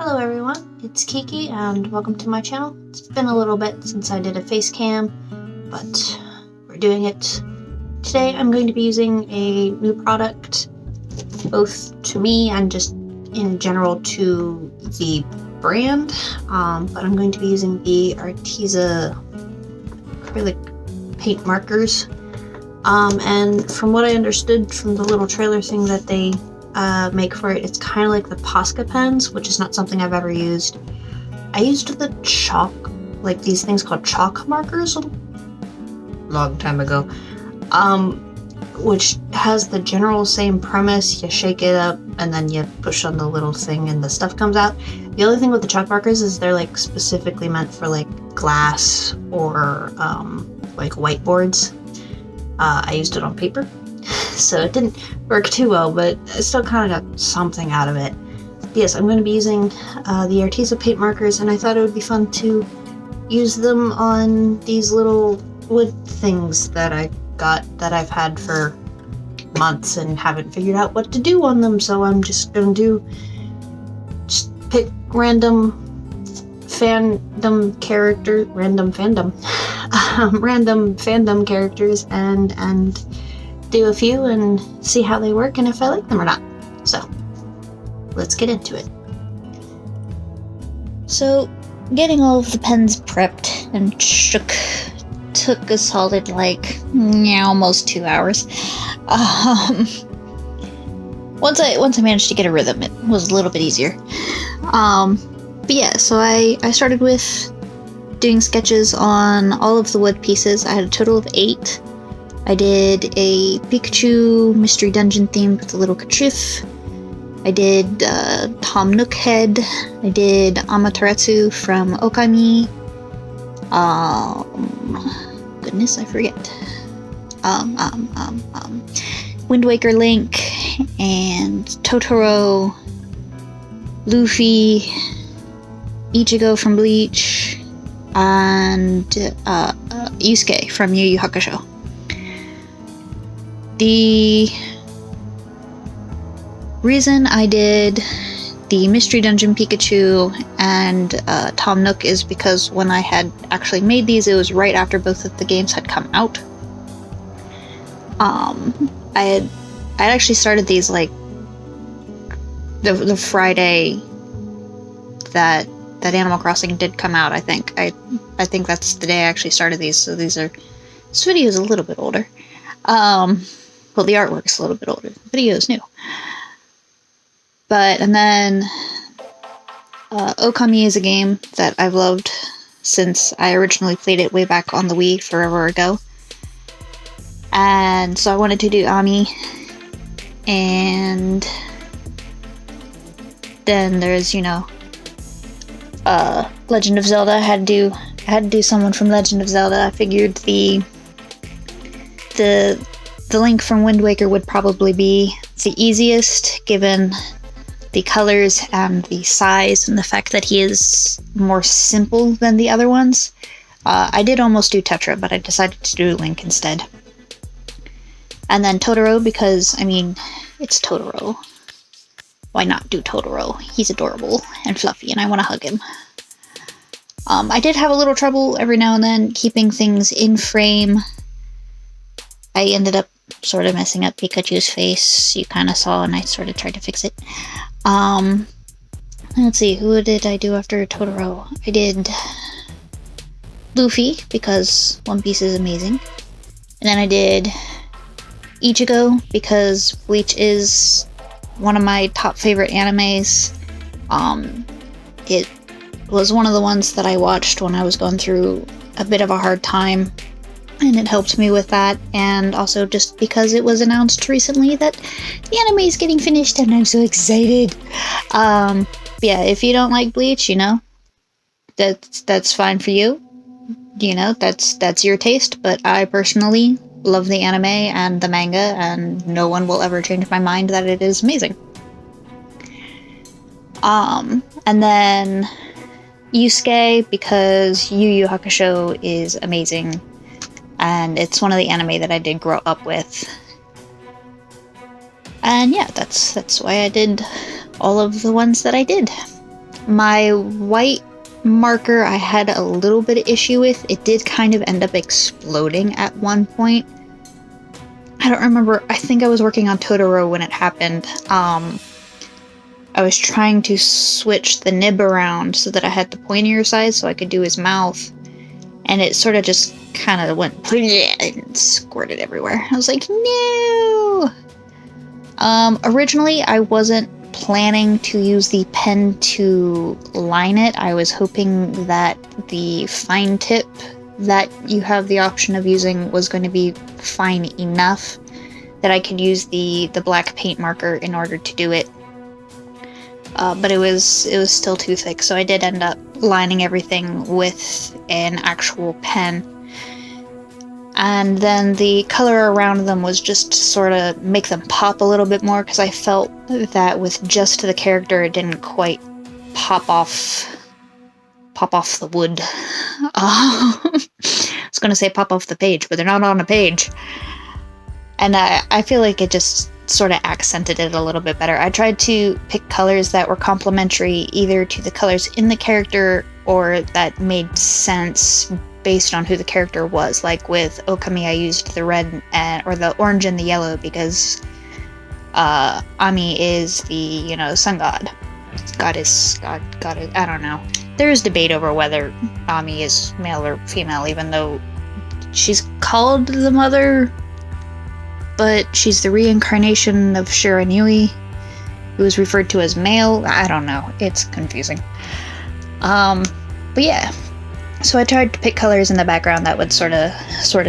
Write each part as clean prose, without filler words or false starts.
Hello everyone, it's Kiki and welcome to my channel. It's been a little bit since I did a face cam, but we're doing it. Today I'm going to be using a new product, both to me and just in general to the brand, but I'm going to be using the Arteza acrylic paint markers. And from what I understood from the little trailer thing that they make for it, it's kind of like the Posca pens, which is not something I've ever used. I used the chalk, like these things called chalk markers, a long time ago, which has the general same premise. You shake it up and then you push on the little thing and the stuff comes out. The only thing with the chalk markers is they're like specifically meant for like glass or like whiteboards. I used it on paper, so it didn't work too well, but I still kind of got something out of it. Yes, I'm going to be using the Arteza paint markers, and I thought it would be fun to use them on these little wood things that I got that I've had for months and haven't figured out what to do on them, so I'm just going to pick random fandom characters and do a few and see how they work and if I like them or not. So let's get into it. So getting all of the pens prepped and shook took a solid almost 2 hours. Once I managed to get a rhythm, it was a little bit easier. But yeah, so I started with doing sketches on all of the wood pieces. I had a total of 8. I did a Pikachu mystery dungeon themed with a little kerchief. I did Tom Nook head. I did Amaterasu from Okami. Goodness, I forget. Wind Waker Link and Totoro, Luffy, Ichigo from Bleach, and Yusuke from Yu Yu Hakusho. The reason I did the Mystery Dungeon Pikachu and Tom Nook is because when I had actually made these, it was right after both of the games had come out. I had actually started these like the Friday that Animal Crossing did come out. I think that's the day I actually started these. So this video is a little bit older. Well, the artwork's a little bit older. The video is new. And then Okami is a game that I've loved since I originally played it way back on the Wii forever ago. And so I wanted to do Ammy. And then there's, Legend of Zelda. I had to do someone from Legend of Zelda. I figured the Link from Wind Waker would probably be the easiest, given the colors and the size and the fact that he is more simple than the other ones. I did almost do Tetra, but I decided to do Link instead. And then Totoro, because, it's Totoro. Why not do Totoro? He's adorable and fluffy, and I want to hug him. I did have a little trouble every now and then keeping things in frame. I ended up sort of messing up Pikachu's face. You kind of saw, and I sort of tried to fix it. Let's see, who did I do after Totoro? I did Luffy, because One Piece is amazing. And then I did Ichigo, because Bleach is one of my top favorite animes. It was one of the ones that I watched when I was going through a bit of a hard time, and it helped me with that, and also just because it was announced recently that the anime is getting finished, and I'm so excited. Yeah, if you don't like Bleach, that's fine for you. That's your taste, but I personally love the anime and the manga, and no one will ever change my mind that it is amazing. And then Yusuke, because Yu Yu Hakusho is amazing, and it's one of the anime that I did grow up with. And yeah, that's why I did all of the ones that I did. My white marker I had a little bit of issue with. It did kind of end up exploding at one point. I don't remember. I think I was working on Totoro when it happened. I was trying to switch the nib around so that I had the pointier side so I could do his mouth. And it sort of just kind of went and squirted everywhere. I was like, no! Originally, I wasn't planning to use the pen to line it. I was hoping that the fine tip that you have the option of using was going to be fine enough that I could use the black paint marker in order to do it. But it was still too thick, so I did end up lining everything with an actual pen. And then the color around them was just to sort of make them pop a little bit more, because I felt that with just the character it didn't quite pop off the wood. I was gonna say pop off the page, but they're not on a page. And I feel like it just sort of accented it a little bit better. I tried to pick colors that were complementary either to the colors in the character or that made sense based on who the character was. Like with Okami, I used the red or the orange and the yellow because Ammy is the, sun god. Goddess, God, I don't know. There's debate over whether Ammy is male or female, even though she's called the mother, but she's the reincarnation of Shiranui, who is referred to as male. I don't know. It's confusing. But yeah. So I tried to pick colors in the background that would sort of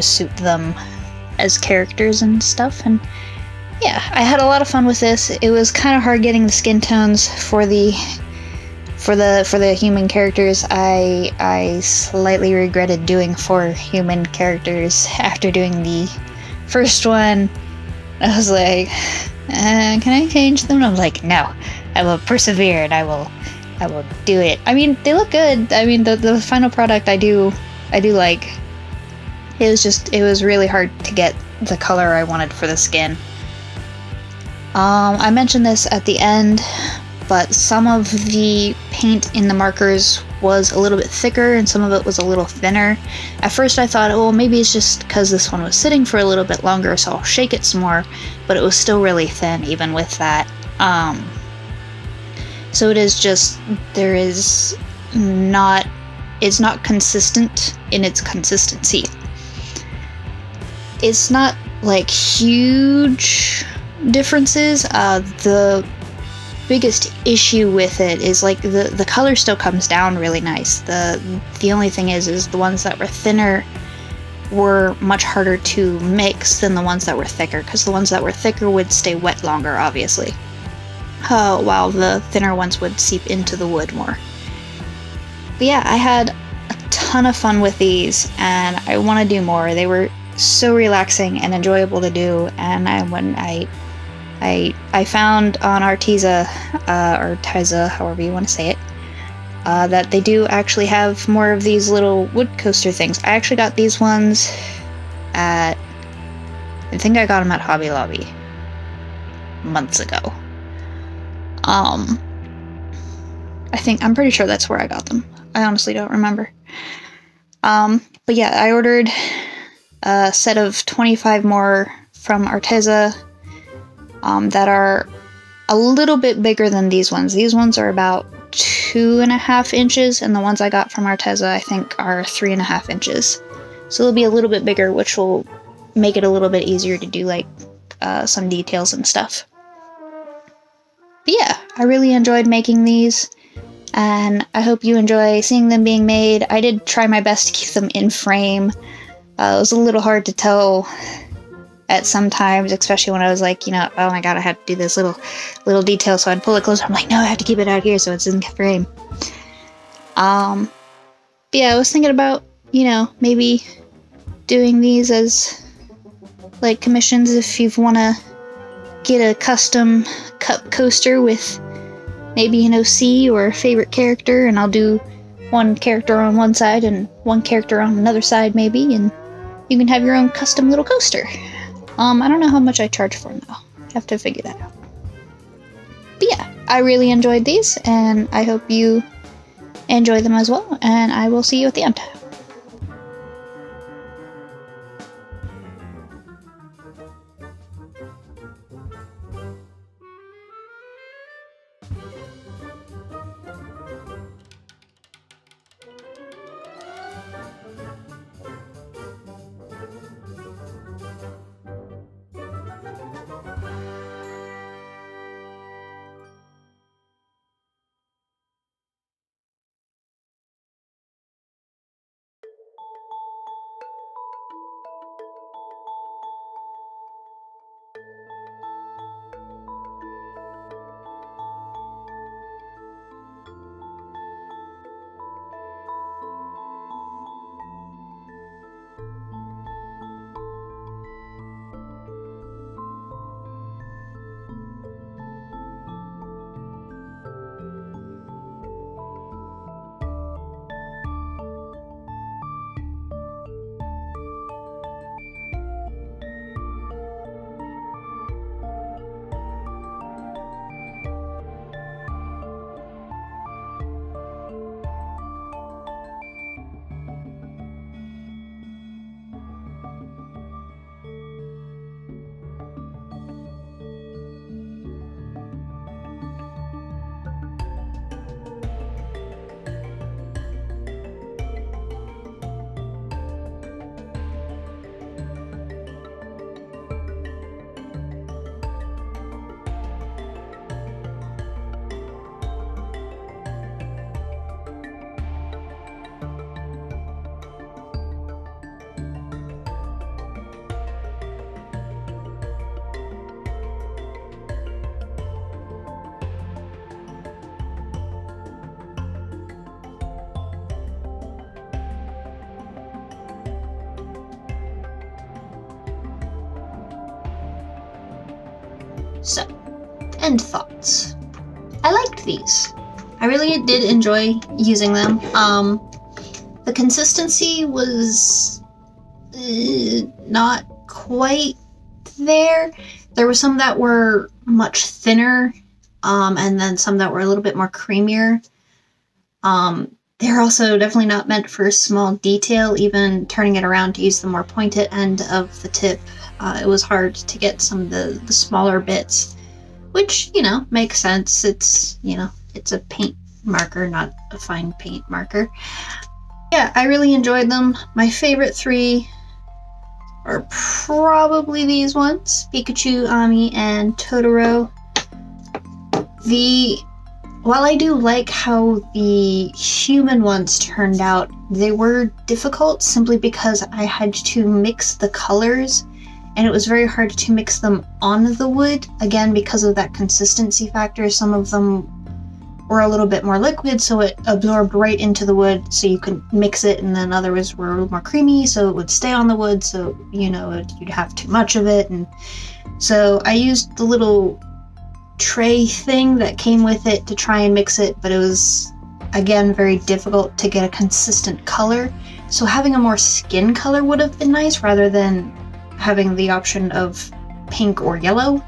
suit them as characters and stuff, and yeah, I had a lot of fun with this. It was kind of hard getting the skin tones for the human characters. I slightly regretted doing 4 human characters after doing the first one. I was like, can I change them? And I was like, no, I will persevere and I will do it. I mean, they look good. I mean, the final product I do like. It was really hard to get the color I wanted for the skin. I mentioned this at the end, but some of the paint in the markers was a little bit thicker and some of it was a little thinner. At first I thought, oh, maybe it's just because this one was sitting for a little bit longer, so I'll shake it some more, but it was still really thin even with that. So it is just, it's not consistent in its consistency. It's not like huge differences. The biggest issue with it is like the color still comes down really nice. The only thing is the ones that were thinner were much harder to mix than the ones that were thicker, because the ones that were thicker would stay wet longer, obviously, while the thinner ones would seep into the wood more. But yeah, I had a ton of fun with these and I want to do more. They were so relaxing and enjoyable to do, and I found on Arteza, however you want to say it, that they do actually have more of these little wood coaster things. I actually got these ones I think I got them at Hobby Lobby months ago. I'm pretty sure that's where I got them. I honestly don't remember. But yeah, I ordered a set of 25 more from Arteza that are a little bit bigger than these ones. These ones are about 2.5 inches, and the ones I got from Arteza I think are 3.5 inches. So they'll be a little bit bigger, which will make it a little bit easier to do like some details and stuff. But yeah, I really enjoyed making these, and I hope you enjoy seeing them being made. I did try my best to keep them in frame. It was a little hard to tell at some times, especially when I was like, oh my god, I had to do this little detail, so I'd pull it closer. I'm like, no, I have to keep it out here so it's in frame. But yeah, I was thinking about, maybe doing these as like commissions if you want to get a custom cup coaster with maybe an OC or a favorite character, and I'll do one character on one side and one character on another side maybe, and you can have your own custom little coaster. I don't know how much I charge for them though. I have to figure that out. But yeah, I really enjoyed these, and I hope you enjoy them as well, and I will see you at the end. So, end thoughts. I liked these. I really did enjoy using them. The consistency was not quite there. There were some that were much thinner, and then some that were a little bit more creamier. They're also definitely not meant for small detail. Even turning it around to use the more pointed end of the tip, it was hard to get some of the smaller bits, which, you know, makes sense. It's, you know, it's a paint marker, not a fine paint marker. Yeah, I really enjoyed them. My favorite three are probably these ones, Pikachu, Ammy, and Totoro. While I do like how the human ones turned out, they were difficult simply because I had to mix the colors, and it was very hard to mix them on the wood, again because of that consistency factor. Some of them were a little bit more liquid, so it absorbed right into the wood, so you could mix it, and then others were a little more creamy, so it would stay on the wood, so, you know, you'd have too much of it. And so I used the little tray thing that came with it to try and mix it, but it was, again, very difficult to get a consistent color. So having a more skin color would have been nice, rather than having the option of pink or yellow.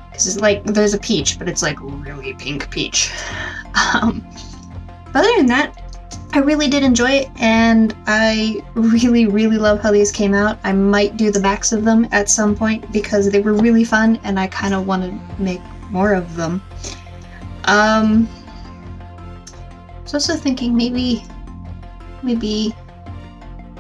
Because like, there's a peach, but it's like really pink peach. But other than that, I really did enjoy it, and I really, really love how these came out. I might do the backs of them at some point because they were really fun, and I kind of want to make more of them. I was also thinking maybe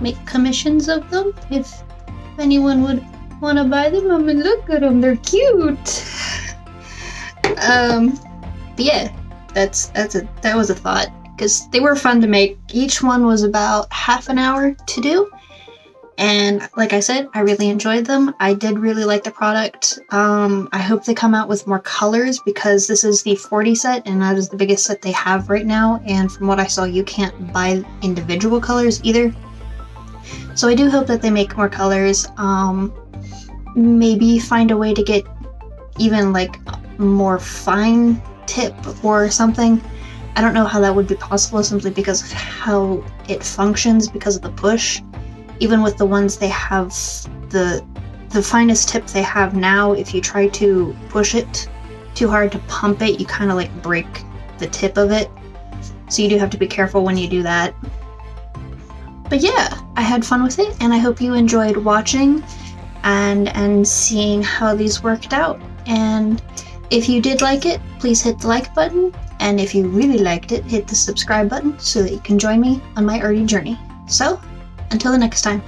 make commissions of them if anyone would want to buy them. I mean, look at them, they're cute. But yeah, that was a thought, because they were fun to make. Each one was about half an hour to do, and like I said, I really enjoyed them. I did really like the product. I hope they come out with more colors, because this is the 40 set, and that is the biggest set they have right now, and from what I saw, you can't buy individual colors either. So I do hope that they make more colors. Maybe find a way to get even like more fine tip or something. I don't know how that would be possible, simply because of how it functions, because of the push. Even with the ones they have, the finest tip they have now, if you try to push it too hard to pump it, you kind of like break the tip of it. So you do have to be careful when you do that. But yeah, I had fun with it, and I hope you enjoyed watching and seeing how these worked out. And if you did like it, please hit the like button. And if you really liked it, hit the subscribe button so that you can join me on my arty journey. So, until the next time.